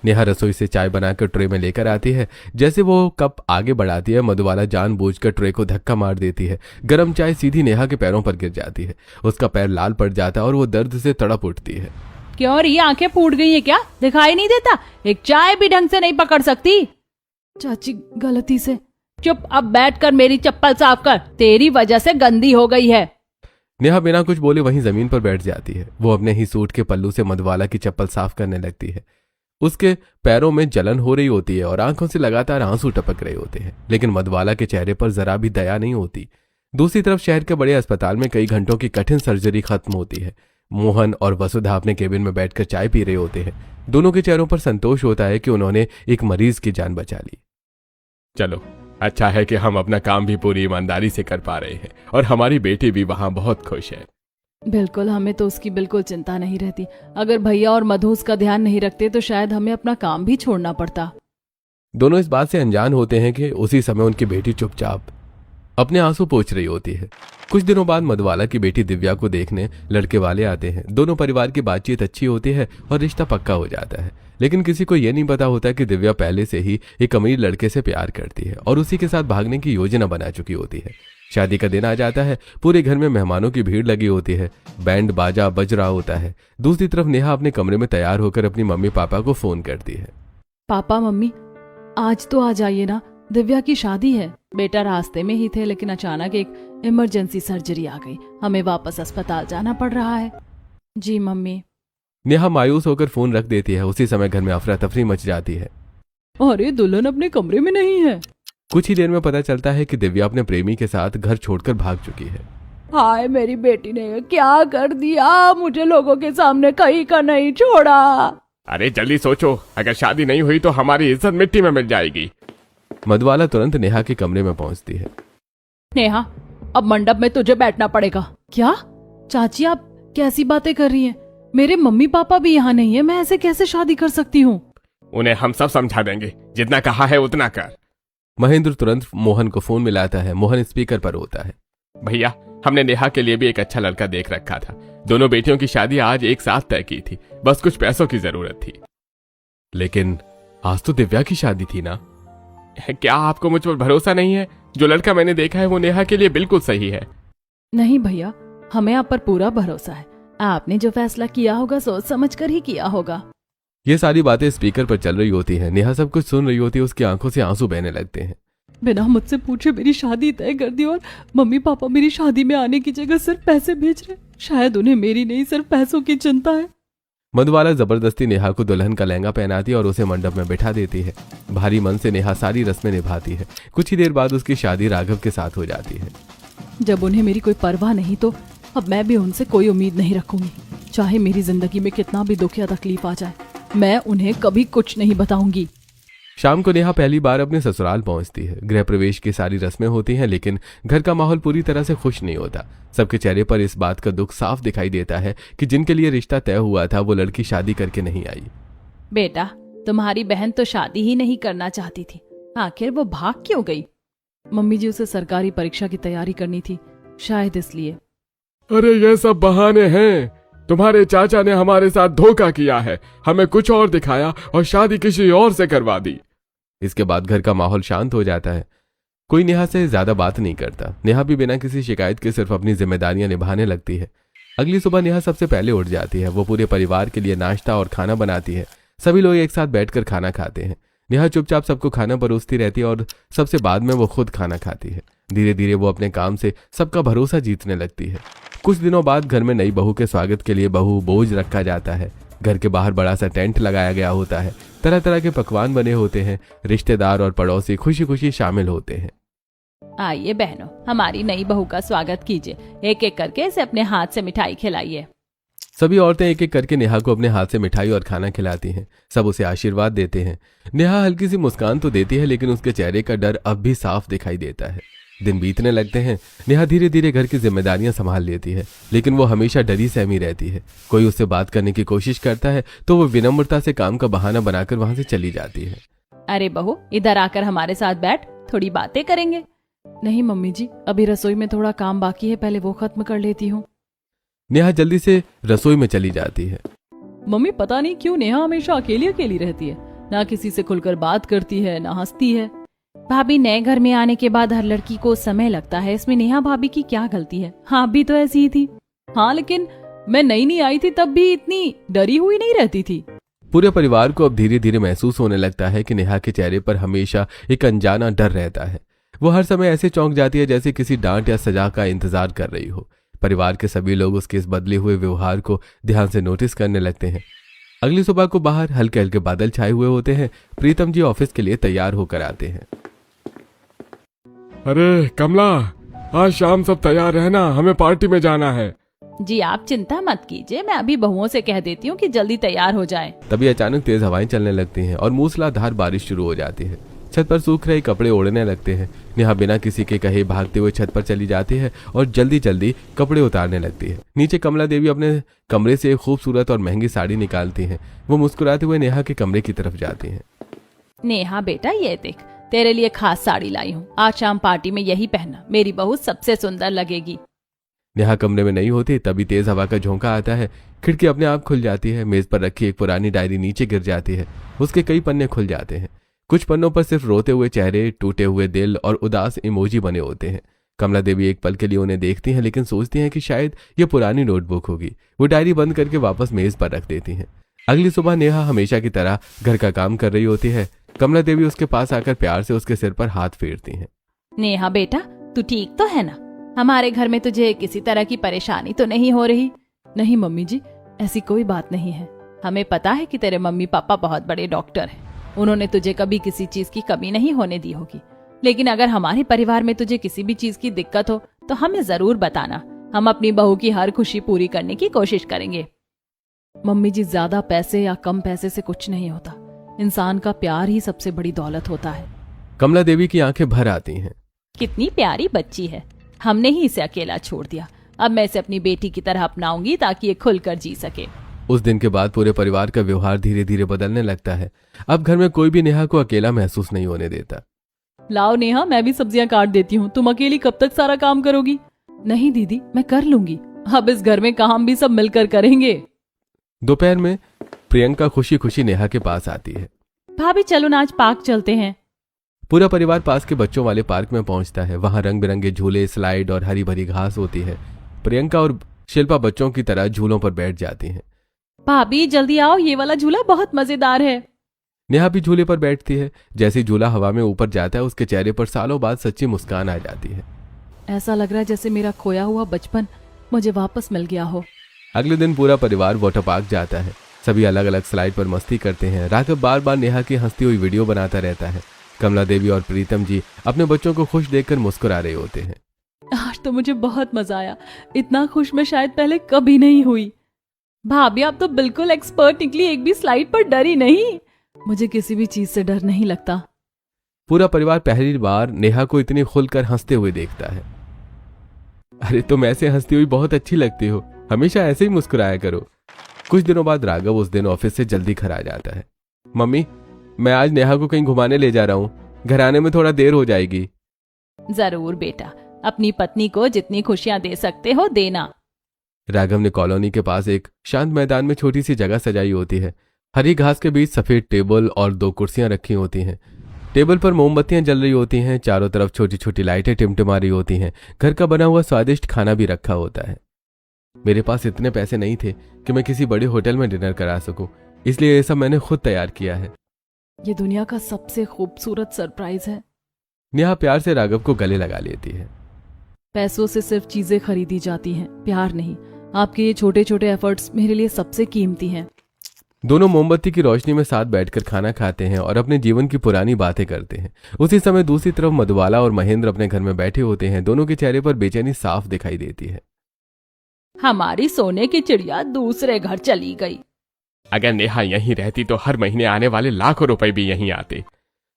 नेहा रसोई से चाय बनाकर ट्रे में लेकर आती है। जैसे वो कप आगे बढ़ाती है, मधुबाला जानबूझकर ट्रे को धक्का मार देती है। गर्म चाय सीधी नेहा के पैरों पर गिर जाती है। उसका पैर लाल पड़ जाता है और वो दर्द से तड़प उठती है। क्यों री, आंखें फूट गई है क्या? दिखाई नहीं देता? एक चाय भी ढंग से नहीं पकड़ सकती? चाची गलती से। चुप, अब बैठकर मेरी चप्पल साफ कर, तेरी वजह से गंदी हो गई है। नेहा बिना कुछ बोले वहीं जमीन पर बैठ जाती है। वो अपने ही सूट के पल्लू से मधुबाला की चप्पल साफ करने लगती है। उसके पैरों में जलन हो रही होती है और आंखों से लगातार आंसू टपक रहे होते हैं, लेकिन मधुबाला के चेहरे पर जरा भी दया नहीं होती। दूसरी तरफ शहर के बड़े अस्पताल में कई घंटों की कठिन सर्जरी खत्म होती है। मोहन और वसुधा अपने केबिन में बैठकर चाय पी रहे होते हैं। दोनों के चेहरों पर संतोष होता है कि उन्होंने एक मरीज की जान बचा ली। चलो, अच्छा है कि हम अपना काम भी पूरी ईमानदारी से कर पा रहे हैं और हमारी बेटी भी वहां बहुत खुश है। बिल्कुल, हमें तो उसकी बिल्कुल चिंता नहीं रहती। अगर भैया और मधु उसका ध्यान नहीं रखते तो शायद हमें अपना काम भी छोड़ना पड़ता। दोनों इस बात से अनजान होते हैं कि उसी समय उनकी बेटी चुपचाप अपने आंसू पोंछ रही होती है। कुछ दिनों बाद मधुबाला की बेटी दिव्या को देखने लड़के वाले आते हैं। दोनों परिवार की बातचीत अच्छी होती है और रिश्ता पक्का हो जाता है, लेकिन किसी को यह नहीं पता होता कि दिव्या पहले से ही एक अमीर लड़के से प्यार करती है और उसी के साथ भागने की योजना बना चुकी होती है। शादी का दिन आ जाता है। पूरे घर में मेहमानों की भीड़ लगी होती है। बैंड बाजा बज रहा होता है। दूसरी तरफ नेहा अपने कमरे में तैयार होकर अपनी मम्मी पापा को फोन करती है। पापा मम्मी, आज तो आ जाइए ना, दिव्या की शादी है। बेटा रास्ते में ही थे, लेकिन अचानक एक इमरजेंसी सर्जरी आ गई, हमें वापस अस्पताल जाना पड़ रहा है। जी मम्मी। नेहा मायूस होकर फोन रख देती है। उसी समय घर में अफरा तफरी मच जाती है। अरे दुल्हन अपने कमरे में नहीं है। कुछ ही देर में पता चलता है कि दिव्या अपने प्रेमी के साथ घर छोड़कर भाग चुकी है। हाय, मेरी बेटी ने क्या कर दिया, मुझे लोगों के सामने कहीं का नहीं छोड़ा। अरे जल्दी सोचो, अगर शादी नहीं हुई तो हमारी इज्जत मिट्टी में मिल जाएगी। मधुबाला तुरंत नेहा के कमरे में पहुंचती है। नेहा, अब मंडप में तुझे बैठना पड़ेगा। क्या चाची, आप कैसी बातें कर रही हैं? मेरे मम्मी पापा भी यहाँ नहीं है, मैं ऐसे कैसे शादी कर सकती हूँ? उन्हें हम सब समझा देंगे, जितना कहा है उतना कर। महेंद्र तुरंत मोहन को फोन मिलाता है। मोहन स्पीकर पर होता है। भैया, हमने नेहा के लिए भी एक अच्छा लड़का देख रखा था। दोनों बेटियों की शादी आज एक साथ तय की थी, बस कुछ पैसों की जरूरत थी। लेकिन आज तो दिव्या की शादी थी ना? क्या आपको मुझ पर भरोसा नहीं है? जो लड़का मैंने देखा है वो नेहा के लिए बिल्कुल सही है। नहीं भैया, हमें आप पर पूरा भरोसा है। आपने जो फैसला किया होगा सोच समझ कर ही किया होगा। ये सारी बातें स्पीकर पर चल रही होती हैं। नेहा सब कुछ सुन रही होती है। उसकी आंखों से आंसू बहने लगते हैं। बिना मुझसे पूछे मेरी शादी तय कर दी और मम्मी पापा मेरी शादी में आने की जगह सिर्फ पैसे भेज रहे। शायद उन्हें मेरी नहीं सिर्फ पैसों की चिंता है। मधुबाला जबरदस्ती नेहा को दुल्हन का लहंगा पहनाती है और उसे मंडप में बिठा देती है। भारी मन से नेहा सारी रस्में निभाती है। कुछ ही देर बाद उसकी शादी राघव के साथ हो जाती है। जब उन्हें मेरी कोई परवाह नहीं तो अब मैं भी उनसे कोई उम्मीद नहीं रखूंगी। चाहे मेरी जिंदगी में कितना भी दुख या तकलीफ आ जाए, मैं उन्हें कभी कुछ नहीं बताऊंगी। शाम को नेहा पहली बार अपने ससुराल पहुंचती है। गृह प्रवेश की सारी रस्में होती हैं, लेकिन घर का माहौल पूरी तरह से खुश नहीं होता। सबके चेहरे पर इस बात का दुख साफ दिखाई देता है कि जिनके लिए रिश्ता तय हुआ था वो लड़की शादी करके नहीं आई। बेटा, तुम्हारी बहन तो शादी ही नहीं करना चाहती थी, आखिर वो भाग क्यों गई? मम्मी जी, उसे सरकारी परीक्षा की तैयारी करनी थी, शायद इसलिए। अरे ये सब बहाने हैं। तुम्हारे चाचा ने हमारे साथ धोखा किया है, हमें कुछ और दिखाया और शादी किसी और से करवा दी। इसके बाद घर का माहौल शांत हो जाता है। कोई नेहा से ज्यादा बात नहीं करता। नेहा भी बिना किसी शिकायत के सिर्फ अपनी जिम्मेदारियां निभाने लगती है। अगली सुबह नेहा सबसे पहले उठ जाती है। वो पूरे परिवार के लिए नाश्ता और खाना बनाती है। सभी लोग एक साथ बैठकर खाना खाते हैं। नेहा चुपचाप सबको खाना परोसती रहती है और सबसे बाद में वो खुद खाना खाती है। धीरे धीरे वो अपने काम से सबका भरोसा जीतने लगती है। कुछ दिनों बाद घर में नई बहू के स्वागत के लिए बहू बोझ रखा जाता है। घर के बाहर बड़ा सा टेंट लगाया गया होता है। तरह तरह के पकवान बने होते हैं। रिश्तेदार और पड़ोसी खुशी खुशी शामिल होते हैं। आइए बहनों, हमारी नई बहू का स्वागत कीजिए। एक एक करके इसे अपने हाथ से मिठाई खिलाइए। सभी औरतें एक एक करके नेहा को अपने हाथ से मिठाई और खाना खिलाती हैं। सब उसे आशीर्वाद देते हैं। नेहा हल्की सी मुस्कान तो देती है, लेकिन उसके चेहरे का डर अब भी साफ दिखाई देता है। दिन बीतने लगते हैं। नेहा धीरे धीरे घर की जिम्मेदारियां संभाल लेती है, लेकिन वो हमेशा डरी सहमी रहती है। कोई उससे बात करने की कोशिश करता है तो वो विनम्रता से काम का बहाना बनाकर वहां से चली जाती है। अरे बहू, इधर आकर हमारे साथ बैठ, थोड़ी बातें करेंगे। नहीं मम्मी जी, अभी रसोई में थोड़ा काम बाकी है, पहले वो खत्म कर लेती हूँ। नेहा जल्दी से रसोई में चली जाती है। मम्मी, पता नहीं क्यों नेहा हमेशा अकेली अकेली रहती है। ना किसी से खुलकर बात करती है ना हंसती है। भाभी, नए घर में आने के बाद हर लड़की को समय लगता है, इसमें नेहा भाभी की क्या गलती है? हाँ, भी तो ऐसी ही थी। हाँ, लेकिन मैं नई नई आई थी तब भी इतनी डरी हुई नहीं रहती थी। पूरे परिवार को अब धीरे धीरे महसूस होने लगता है कि नेहा के चेहरे पर हमेशा एक अनजाना डर रहता है। वो हर समय ऐसे चौंक जाती है जैसे किसी डांट या सजा का इंतजार कर रही हो। परिवार के सभी लोग उसके इस बदले हुए व्यवहार को ध्यान से नोटिस करने लगते हैं। अगली सुबह को बाहर हल्के हल्के बादल छाए हुए होते हैं। प्रीतम जी ऑफिस के लिए तैयार होकर आते हैं। अरे कमला, आज शाम सब तैयार रहना, हमें पार्टी में जाना है। जी आप चिंता मत कीजिए, मैं अभी बहुओं से कह देती हूँ कि जल्दी तैयार हो जाए। तभी अचानक तेज हवाएं चलने लगती हैं और मूसलाधार बारिश शुरू हो जाती है। छत पर सूख रहे कपड़े ओढ़ने लगते हैं। नेहा बिना किसी के कहे भागते हुए छत पर चली जाती है और जल्दी जल्दी कपड़े उतारने लगती है। नीचे कमला देवी अपने कमरे से एक खूबसूरत और महंगी साड़ी निकालती हैं। वो मुस्कुराते हुए नेहा के कमरे की तरफ जाती हैं। नेहा बेटा, ये देख, तेरे लिए खास साड़ी लाई हूँ, आज शाम पार्टी में यही पहनना, मेरी बहू सबसे सुंदर लगेगी। नेहा कमरे में नहीं होती तभी तेज हवा का झोंका आता है। खिड़की अपने आप खुल जाती है। मेज पर रखी एक पुरानी डायरी नीचे गिर जाती है। उसके कई पन्ने खुल जाते हैं। कुछ पन्नों पर सिर्फ रोते हुए चेहरे, टूटे हुए दिल और उदास इमोजी बने होते हैं। कमला देवी एक पल के लिए उन्हें देखती हैं, लेकिन सोचती हैं कि शायद ये पुरानी नोटबुक होगी। वो डायरी बंद करके वापस मेज पर रख देती हैं। अगली सुबह नेहा हमेशा की तरह घर का काम कर रही होती है। कमला देवी उसके पास आकर प्यार से उसके सिर पर हाथ फेरती हैं। नेहा बेटा, तू ठीक तो है ना? हमारे घर में तुझे किसी तरह की परेशानी तो नहीं हो रही? नहीं मम्मी जी, ऐसी कोई बात नहीं है। हमें पता है कि तेरे मम्मी पापा बहुत बड़े डॉक्टर हैं। उन्होंने तुझे कभी किसी चीज की कमी नहीं होने दी होगी। लेकिन अगर हमारे परिवार में तुझे किसी भी चीज की दिक्कत हो तो हमें जरूर बताना। हम अपनी बहू की हर खुशी पूरी करने की कोशिश करेंगे। मम्मी जी, ज्यादा पैसे या कम पैसे से कुछ नहीं होता। इंसान का प्यार ही सबसे बड़ी दौलत होता है। कमला देवी की आंखें भर आती हैं। कितनी प्यारी बच्ची है। हमने ही इसे अकेला छोड़ दिया। अब मैं इसे अपनी बेटी की तरह अपनाऊंगी ताकि ये खुलकर जी सके। उस दिन के बाद पूरे परिवार का व्यवहार धीरे धीरे बदलने लगता है। अब घर में कोई भी नेहा को अकेला महसूस नहीं होने देता। लाओ नेहा, मैं भी सब्जियां काट देती हूँ। तुम अकेली कब तक सारा काम करोगी? नहीं दीदी, मैं कर लूंगी। अब इस घर में काम भी सब मिलकर करेंगे। दोपहर में प्रियंका खुशी खुशी नेहा के पास आती है। भाभी चलो ना, आज पार्क चलते हैं। पूरा परिवार पास के बच्चों वाले पार्क में पहुंचता है। वहां रंग बिरंगे झूले, स्लाइड और हरी भरी घास होती है। प्रियंका और शिल्पा बच्चों की तरह झूलों पर बैठ जाती हैं। भाभी जल्दी आओ, ये वाला झूला बहुत मजेदार है। नेहा भी झूले पर बैठती है। जैसे ही झूला हवा में ऊपर जाता है उसके चेहरे पर सालों बाद सच्ची मुस्कान आ जाती है। ऐसा लग रहा है जैसे मेरा खोया हुआ बचपन मुझे वापस मिल गया हो। अगले दिन पूरा परिवार वाटर पार्क जाता है। सभी अलग अलग स्लाइड पर मस्ती करते हैं। राघव बार बार नेहा की हंसती हुई वीडियो बनाता रहता है। कमला देवी और प्रीतम जी अपने बच्चों को खुश देखकर मुस्कुरा रहे होते हैं। आज तो मुझे बहुत मजा आया। इतना खुश मैं शायद पहले कभी नहीं हुई। भाभी आप तो बिल्कुल एक्सपर्ट निकली, एक भी स्लाइड पर डरी नहीं। मुझे किसी भी चीज से डर नहीं लगता। पूरा परिवार पहली बार नेहा को इतनी खुलकर हंसते हुए देखता है। अरे तुम ऐसे हंसती हुई बहुत अच्छी लगती हो, हमेशा ऐसे ही मुस्कुराया करो। कुछ दिनों बाद राघव उस दिन ऑफिस से जल्दी घर आ जाता है। मम्मी, मैं आज नेहा को कहीं घुमाने ले जा रहा हूँ, घर आने में थोड़ा देर हो जाएगी। जरूर बेटा, अपनी पत्नी को जितनी खुशियां दे सकते हो देना। राघव ने कॉलोनी के पास एक शांत मैदान में छोटी सी जगह सजाई होती है। हरी घास के बीच सफेद टेबल और 2 कुर्सियां रखी होती हैं। टेबल पर मोमबत्तियां जल रही होती हैं। चारों तरफ छोटी छोटी लाइटें टिमटिमा रही होती हैं। घर का बना हुआ स्वादिष्ट खाना भी रखा होता है। मेरे पास इतने पैसे नहीं थे कि मैं किसी बड़े होटल में डिनर करा सकूं, इसलिए ये सब मैंने खुद तैयार किया है। ये दुनिया का सबसे खूबसूरत सरप्राइज है। नेहा प्यार से राघव को गले लगा लेती है। पैसों से सिर्फ चीजें खरीदी जाती हैं, प्यार नहीं। आपके ये छोटे छोटे एफर्ट्स मेरे लिए सबसे कीमती हैं। दोनों मोमबत्ती की रोशनी में साथ बैठकर खाना खाते हैं और अपने जीवन की पुरानी बातें करते हैं। उसी समय दूसरी तरफ मधुबाला और महेंद्र अपने घर में बैठे होते हैं। दोनों के चेहरे पर बेचैनी साफ दिखाई देती है। हमारी सोने की चिड़िया दूसरे घर चली गई। अगर नेहा यहीं रहती तो हर महीने आने वाले लाखों रुपए भी यहीं आते।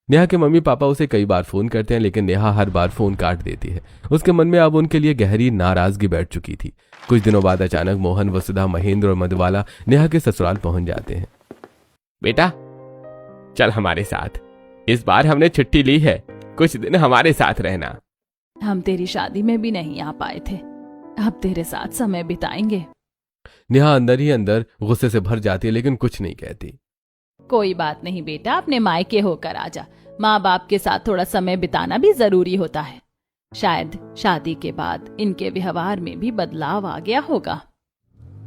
नेहा के मम्मी पापा उसे कई बार फोन करते हैं, लेकिन नेहा हर बार फोन काट देती है। उसके मन में अब उनके लिए गहरी नाराजगी बैठ चुकी थी। कुछ दिनों बाद अचानक मोहन, वसुधा, महेंद्र और मधुबाला नेहा के ससुराल पहुंच जाते हैं। बेटा चल हमारे साथ, इस बार हमने छुट्टी ली है, कुछ दिन हमारे साथ रहना। हम तेरी शादी में भी नहीं आ पाए थे, अब तेरे साथ समय बिताएंगे। नेहा अंदर ही अंदर गुस्से से भर जाती है, लेकिन कुछ नहीं कहती। कोई बात नहीं बेटा, अपने मायके होकर आजा। माँ बाप के साथ थोड़ा समय बिताना भी जरूरी होता है। शायद शादी के बाद इनके व्यवहार में भी बदलाव आ गया होगा।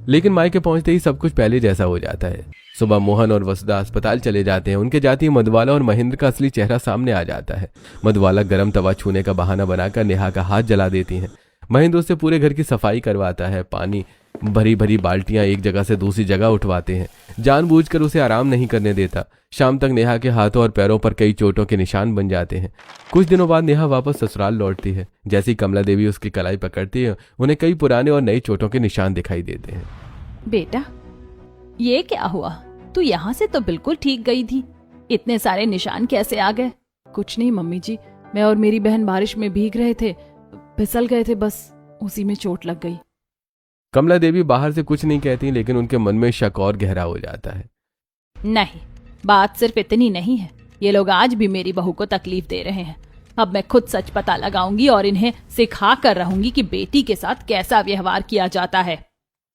लेकिन मायके पहुंचते ही सब कुछ पहले जैसा हो जाता है। सुबह मोहन और वसुधा अस्पताल चले जाते हैं। उनके जाते ही मधुबाला और महेंद्र का असली चेहरा सामने आ जाता है। मधुबाला गर्म तवा छूने का बहाना बनाकर नेहा का हाथ जला देती हैं। महेंद्र उससे पूरे घर की सफाई करवाता है। पानी भरी भरी बाल्टियां एक जगह से दूसरी जगह उठवाते हैं। जानबूझकर उसे आराम नहीं करने देता। शाम तक नेहा के हाथों और पैरों पर कई चोटों के निशान बन जाते हैं। कुछ दिनों बाद नेहा वापस ससुराल लौटती है। जैसे ही कमला देवी उसकी कलाई पकड़ती है, उन्हें कई पुराने और नई चोटों के निशान दिखाई देते हैं। बेटा, ये क्या हुआ? तू यहाँ से तो बिल्कुल ठीक गई थी, इतने सारे निशान कैसे आ गए? कुछ नहीं मम्मी जी, मैं और मेरी बहन बारिश में भीग रहे थे, फिसल गए थे, बस उसी में चोट लग गई। कमला देवी बाहर से कुछ नहीं कहती, लेकिन उनके मन में शक और गहरा हो जाता है। नहीं, बात सिर्फ इतनी नहीं है। ये लोग आज भी मेरी बहू को तकलीफ दे रहे हैं। अब मैं खुद सच पता लगाऊंगी और इन्हें सिखा कर रहूंगी कि बेटी के साथ कैसा व्यवहार किया जाता है।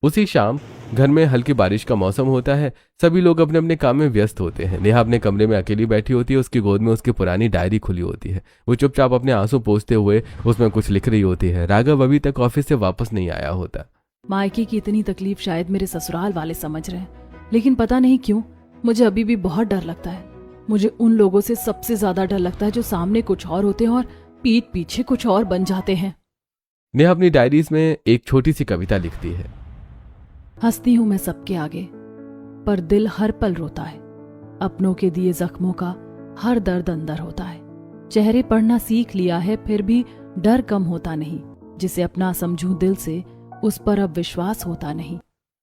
उसी शाम घर में हल्की बारिश का मौसम होता है। सभी लोग अपने अपने काम में व्यस्त होते हैं। नेहा अपने कमरे में अकेली बैठी होती है। उसकी गोद में उसकी पुरानी डायरी खुली होती है। वो चुपचाप अपने आंसू पोंछते हुए उसमें कुछ लिख रही होती है। राघव अभी तक ऑफिस से वापस नहीं आया होता। मायके की इतनी तकलीफ शायद मेरे ससुराल वाले समझ रहे हैं, लेकिन पता नहीं क्यों मुझे अभी भी बहुत डर लगता है। मुझे उन लोगों से सबसे ज्यादा डर लगता है जो सामने कुछ और होते हैं और पीठ पीछे कुछ और बन जाते हैं। नेहा अपनी डायरीज में एक छोटी सी कविता लिखती है। हंसती हूं मैं सबके आगे, पर दिल हर पल रोता है। अपनों के दिए जख्मों का हर दर्द अंदर होता है। चेहरे पढ़ना सीख लिया है, फिर भी डर कम होता नहीं। जिसे अपना समझूं दिल से, उस पर अब विश्वास होता नहीं।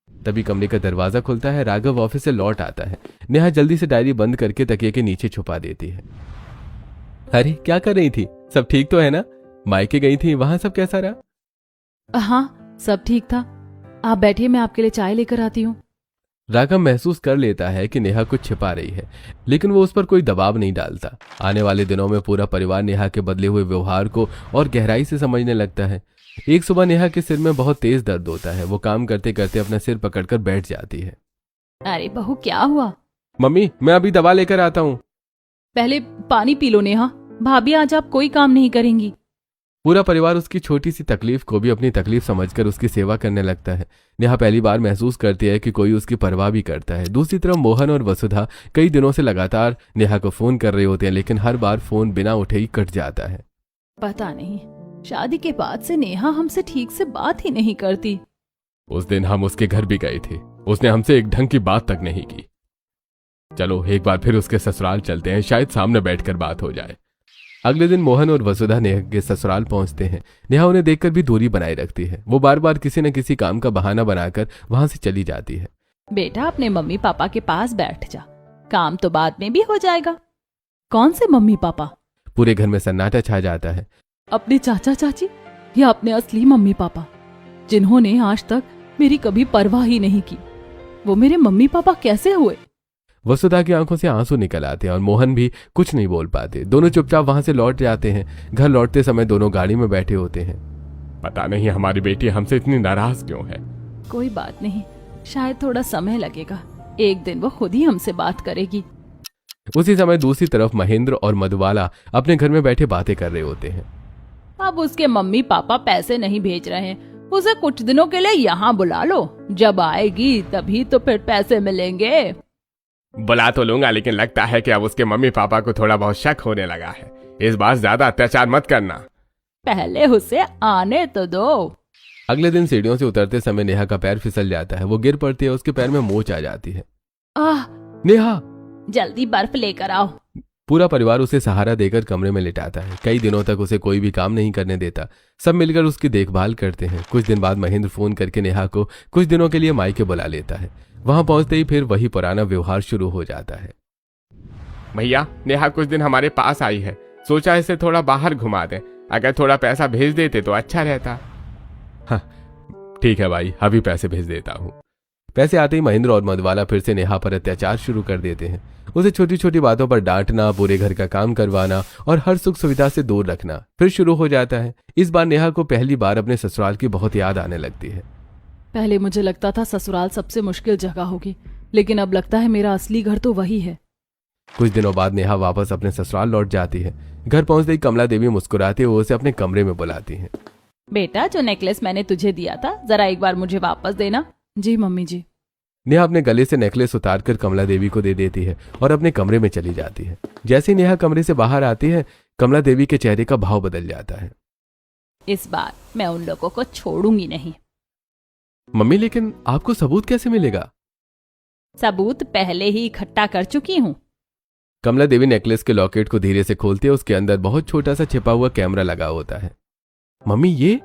तभी कमरे का दरवाजा खुलता है। राघव ऑफिस से लौट आता है। नेहा जल्दी से डायरी बंद करके तकिए के नीचे छुपा देती है। अरे क्या कर रही थी? सब ठीक तो है ना? मायके गई थी, वहां सब कैसा रहा? हाँ, सब ठीक था। आप बैठिए, मैं आपके लिए चाय लेकर आती हूँ। राघव महसूस कर लेता है कि नेहा कुछ छिपा रही है, लेकिन वो उस पर कोई दबाव नहीं डालता। आने वाले दिनों में पूरा परिवार नेहा के बदले हुए व्यवहार को और गहराई से समझने लगता है। एक सुबह नेहा के सिर में बहुत तेज दर्द होता है। वो काम करते करते अपना सिर पकड़कर बैठ जाती है। अरे बहू, क्या हुआ? मम्मी, मैं अभी दवा लेकर आता हूँ। पहले पानी पी लो नेहा। भाभी आज आप कोई काम नहीं करेंगी। पूरा परिवार उसकी छोटी सी तकलीफ को भी अपनी तकलीफ समझकर उसकी सेवा करने लगता है। नेहा पहली बार महसूस करती है कि कोई उसकी परवाह भी करता है। दूसरी तरफ मोहन और वसुधा कई दिनों से लगातार नेहा को फोन कर रहे होते हैं, लेकिन हर बार फोन बिना उठे ही कट जाता है। पता नहीं, शादी के बाद से नेहा हमसे ठीक से बात ही नहीं करती। उस दिन हम उसके घर भी गए थे, उसने हमसे एक ढंग की बात तक नहीं की। चलो एक बार फिर उसके ससुराल चलते हैं, शायद सामने बैठकर बात हो जाए। अगले दिन मोहन और वसुधा नेहा के ससुराल पहुंचते हैं। नेहा उन्हें देखकर भी दूरी बनाए रखती है। वो बार बार किसी न किसी काम का बहाना बनाकर वहां से चली जाती है। बेटा, अपने मम्मी पापा के पास बैठ जा, काम तो बाद में भी हो जाएगा। कौन से मम्मी पापा? पूरे घर में सन्नाटा छा जाता है। अपने चाचा चाची या अपने असली मम्मी पापा, जिन्होंने आज तक मेरी कभी परवाह ही नहीं की, वो मेरे मम्मी पापा कैसे हुए? वसुधा की आंखों से आंसू निकल आते हैं और मोहन भी कुछ नहीं बोल पाते। दोनों चुपचाप वहां से लौट जाते हैं। घर लौटते समय दोनों गाड़ी में बैठे होते हैं। पता नहीं हमारी बेटी हमसे इतनी नाराज क्यों है। कोई बात नहीं, शायद थोड़ा समय लगेगा। एक दिन वो खुद ही हमसे बात करेगी। उसी समय दूसरी तरफ महेंद्र और मधुबाला अपने घर में बैठे बातें कर रहे होते हैं। अब उसके मम्मी पापा पैसे नहीं भेज रहे हैं, उसे कुछ दिनों के लिए यहाँ बुला लो। जब आएगी तभी तो फिर पैसे मिलेंगे। बुला तो लूंगा, लेकिन लगता है कि अब उसके मम्मी पापा को थोड़ा बहुत शक होने लगा है। इस बार ज्यादा अत्याचार मत करना। पहले उसे आने तो दो। अगले दिन सीढ़ियों से उतरते समय नेहा का पैर फिसल जाता है। वो गिर पड़ती है। उसके पैर में मोच आ जाती है। आह, नेहा, जल्दी बर्फ लेकर आओ। पूरा परिवार उसे सहारा देकर कमरे में लिटाता है। कई दिनों तक उसे कोई भी काम नहीं करने देता। सब मिलकर उसकी देखभाल करते हैं। कुछ दिन बाद महेंद्र फोन करके नेहा को कुछ दिनों के लिए मायके बुला लेता है। वहां पहुंचते ही फिर वही पुराना व्यवहार शुरू हो जाता है। भैया, नेहा कुछ दिन हमारे पास आई है, सोचा इसे थोड़ा बाहर घुमा दें। अगर थोड़ा पैसा भेज देते तो अच्छा रहता। हाँ ठीक है भाई, अभी पैसे भेज देता हूँ। पैसे आते ही महेंद्र और मधुबाला फिर से नेहा पर अत्याचार शुरू कर देते हैं। उसे छोटी छोटी बातों पर डांटना, पूरे घर का काम करवाना और हर सुख सुविधा से दूर रखना फिर शुरू हो जाता है। इस बार नेहा को पहली बार अपने ससुराल की बहुत याद आने लगती है। पहले मुझे लगता था ससुराल सबसे मुश्किल जगह होगी, लेकिन अब लगता है मेरा असली घर तो वही है। कुछ दिनों बाद नेहा वापस अपने ससुराल लौट जाती है। घर पहुंचते ही कमला देवी मुस्कुराती हुए उसे अपने कमरे में बुलाती है। बेटा, जो नेकलेस मैंने तुझे दिया था, जरा एक बार मुझे वापस देना। जी मम्मी जी। नेहा अपने गले से नेकलेस उतारकर कमला देवी को दे देती है और अपने कमरे में चली जाती है। जैसे ही नेहा कमरे से बाहर आती है, कमला देवी के चेहरे का भाव बदल जाता है। इस बार मैं उन लोगों को छोड़ूंगी नहीं। मम्मी, लेकिन आपको सबूत कैसे मिलेगा? सबूत पहले ही इकट्ठा कर चुकी हूँ। कमला देवी नेकलेस के लॉकेट को धीरे से खोलती है। उसके अंदर बहुत छोटा सा छिपा हुआ कैमरा लगा होता है। मम्मी, ये?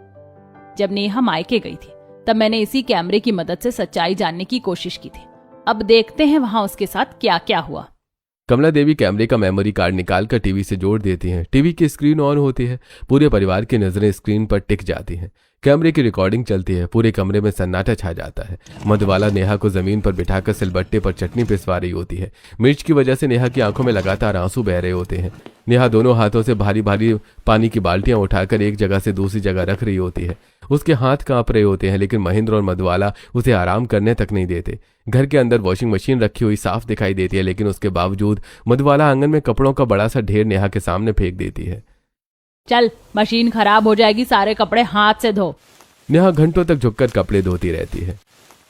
जब नेहा मायके गई थी तब मैंने इसी कैमरे की मदद से सच्चाई जानने की कोशिश की थी। अब देखते हैं वहां उसके साथ क्या क्या हुआ। कमला देवी कैमरे का मेमोरी कार्ड निकालकर टीवी से जोड़ देती हैं। टीवी की स्क्रीन ऑन होती है। पूरे परिवार की नजरें स्क्रीन पर टिक जाती हैं। कैमरे की रिकॉर्डिंग चलती है। पूरे कमरे में सन्नाटा छा जाता है। मधुबाला नेहा को जमीन पर बिठाकर सिलबट्टे पर चटनी पिसवा रही होती है। मिर्च की वजह से नेहा की आंखों में लगातार आंसू बह रहे होते हैं। नेहा दोनों हाथों से भारी भारी पानी की बाल्टियां उठाकर एक जगह से दूसरी जगह रख रही होती है। उसके हाथ कांप रहे होते हैं, लेकिन महेंद्र और मधुबाला उसे आराम करने तक नहीं देते। घर के अंदर वॉशिंग मशीन रखी हुई साफ दिखाई देती है, लेकिन उसके बावजूद मधुबाला आंगन में कपड़ों का बड़ा सा ढेर नेहा के सामने फेंक देती है। चल, मशीन खराब हो जाएगी, सारे कपड़े हाथ से धो। नेहा घंटों तक झुककर कपड़े धोती रहती है।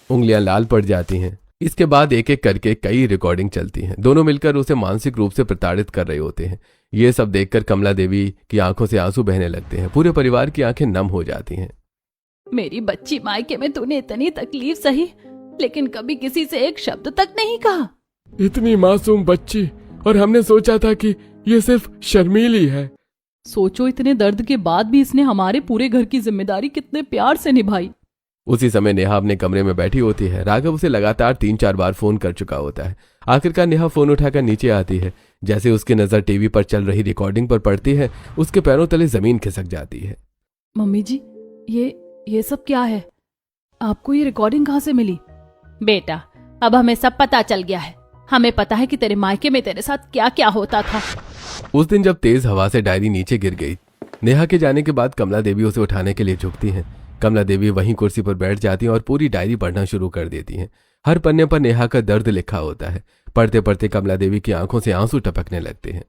उंगलियां लाल पड़ जाती हैं। इसके बाद एक एक करके कई रिकॉर्डिंग चलती हैं। दोनों मिलकर उसे मानसिक रूप से प्रताड़ित कर रहे होते हैं। ये सब देखकर कमला देवी की आंखों से आंसू बहने लगते हैं। पूरे परिवार की आंखें नम हो जाती हैं। मेरी बच्ची मायके में तूने इतनी तकलीफ सही, लेकिन कभी किसी से एक शब्द तक नहीं कहा। इतनी मासूम बच्ची, और हमने सोचा था कि ये सिर्फ शर्मीली है। सोचो, इतने दर्द के बाद भी इसने हमारे पूरे घर की जिम्मेदारी कितने प्यार से निभाई। उसी समय नेहा अपने कमरे में बैठी होती है। राघव उसे लगातार 3-4 बार फोन कर चुका होता है। आखिरकार नेहा फोन उठाकर नीचे आती है। जैसे उसकी नजर टीवी पर चल रही रिकॉर्डिंग पर पड़ती है, उसके पैरों तले जमीन खिसक जाती है। मम्मी जी, ये सब क्या है? आपको ये रिकॉर्डिंग कहाँ से मिली? बेटा, अब हमें सब पता चल गया है। हमें पता है कि तेरे मायके में तेरे साथ क्या क्या होता था। उस दिन जब तेज हवा से डायरी नीचे गिर गई, नेहा के जाने के बाद कमला देवी उसे उठाने के लिए झुकती हैं। कमला देवी वहीं कुर्सी पर बैठ जाती हैं और पूरी डायरी पढ़ना शुरू कर देती हैं। हर पन्ने पर नेहा का दर्द लिखा होता है। पढ़ते पढ़ते कमला देवी की आंखों से आंसू टपकने लगते हैं।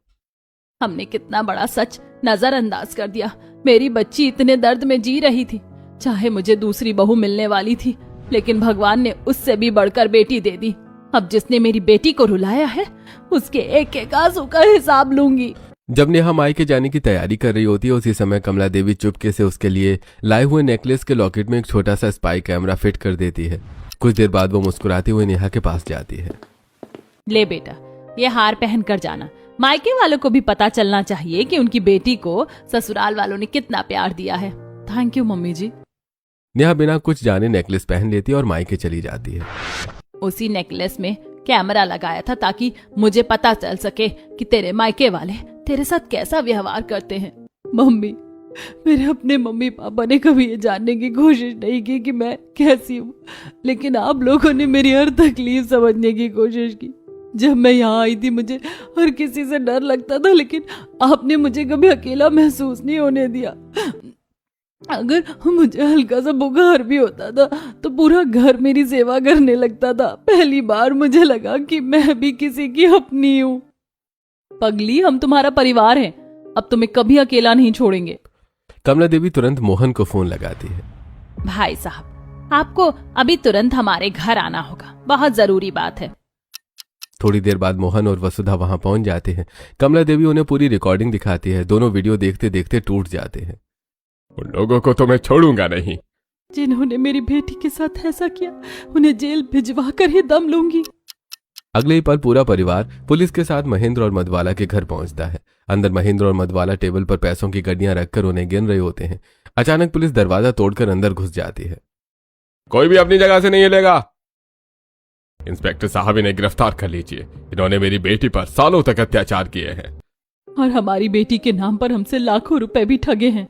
हमने कितना बड़ा सच नजरअंदाज कर दिया। मेरी बच्ची इतने दर्द में जी रही थी। चाहे मुझे दूसरी बहू मिलने वाली थी, लेकिन भगवान ने उससे भी बढ़कर बेटी दे दी। अब जिसने मेरी बेटी को रुलाया है, उसके एक एक आंसू का हिसाब लूंगी। जब नेहा मायके जाने की तैयारी कर रही होती है, उसी समय कमला देवी चुपके से उसके लिए लाए हुए नेकलेस के लॉकेट में एक छोटा सा स्पाई कैमरा फिट कर देती है। कुछ देर बाद वो मुस्कुराती हुई नेहा के पास जाती है। ले बेटा, ये हार पहन कर जाना। मायके वालों को भी पता चलना चाहिए कि उनकी बेटी को ससुराल वालों ने कितना प्यार दिया है। थैंक यू मम्मी जी। नेहा बिना कुछ जाने नेकलेस पहन लेती है और मायके चली जाती है। उसी नेकलेस में कैमरा लगाया था ताकि मुझे पता चल सके कि तेरे मायके वाले तेरे साथ कैसा व्यवहार करते हैं। मम्मी, मेरे अपने मम्मी पापा ने कभी ये जानने की कोशिश नहीं की कि मैं कैसी हूँ, लेकिन आप लोगों ने मेरी हर तकलीफ समझने की कोशिश की। जब मैं यहाँ आई थी मुझे हर किसी से डर लगता था, लेकिन आपने मुझे कभी अकेला महसूस नहीं होने दिया। अगर मुझे हल्का सा बुखार भी होता था तो पूरा घर मेरी सेवा करने लगता था। पहली बार मुझे लगा कि मैं भी किसी की अपनी हूँ। पगली, हम तुम्हारा परिवार हैं। अब तुम्हें कभी अकेला नहीं छोड़ेंगे। कमला देवी तुरंत मोहन को फोन लगाती है। भाई साहब, आपको अभी तुरंत हमारे घर आना होगा, बहुत जरूरी बात है। थोड़ी देर बाद मोहन और वसुधा वहां पहुंच जाते हैं। कमला देवी उन्हें पूरी रिकॉर्डिंग दिखाती है। दोनों वीडियो देखते देखते टूट जाते हैं। उन लोगों को तो मैं छोड़ूंगा नहीं। जिन्होंने मेरी बेटी के साथ ऐसा किया, उन्हें जेल भिजवा कर ही दम लूंगी। अगले ही पल पूरा परिवार पुलिस के साथ महेंद्र और मधुबाला के घर पहुंचता है। अंदर महेंद्र और मधुबाला टेबल पर पैसों की गड्डियां रखकर उन्हें गिन रहे होते हैं। अचानक पुलिस दरवाजा तोड़कर अंदर घुस जाती है। कोई भी अपनी जगह से नहीं हिलेगा। इंस्पेक्टर साहब, इन्हें गिरफ्तार कर लीजिए। इन्होंने मेरी बेटी पर सालों तक अत्याचार किए हैं और हमारी बेटी के नाम पर हमसे लाखों रुपए भी ठगे हैं।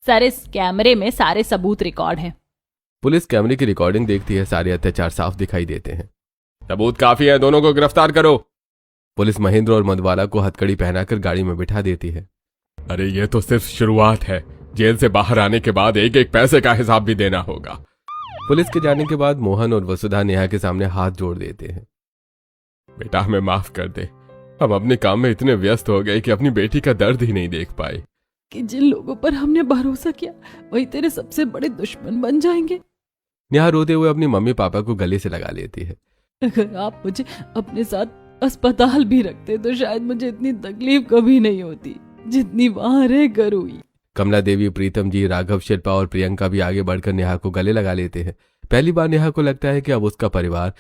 सर, इस कैमरे में सारे सबूत रिकॉर्ड हैं। पुलिस कैमरे की रिकॉर्डिंग देखती है। सारे अत्याचार साफ दिखाई देते हैं। सबूत काफी है, दोनों को गिरफ्तार करो। पुलिस महेंद्र और मधुबाला को हथकड़ी पहनाकर गाड़ी में बिठा देती है। अरे ये तो सिर्फ शुरुआत है। जेल से बाहर आने के बाद एक एक पैसे का हिसाब भी देना होगा। पुलिस के जाने के बाद मोहन और वसुधा नेहा के सामने हाथ जोड़ देते हैं। बेटा हमें माफ कर दे, हम अपने काम में इतने व्यस्त हो गए कि अपनी बेटी का दर्द ही नहीं देख पाए। कि जिन लोगों पर हमने भरोसा किया वही तेरे सबसे बड़े दुश्मन बन जाएंगे। नेहा रोते हुए अपनी मम्मी पापा को गले से लगा लेती है। अगर आप मुझे अपने साथ अस्पताल भी रखते तो शायद मुझे इतनी तकलीफ कभी नहीं होती जितनी वहां रहकर हुई। कमला देवी, प्रीतम जी, राघव, शिल्पा और प्रियंका भी आगे बढ़कर नेहा को गले लगा लेते हैं। पहली बार नेहा को लगता है कि अब उसका परिवार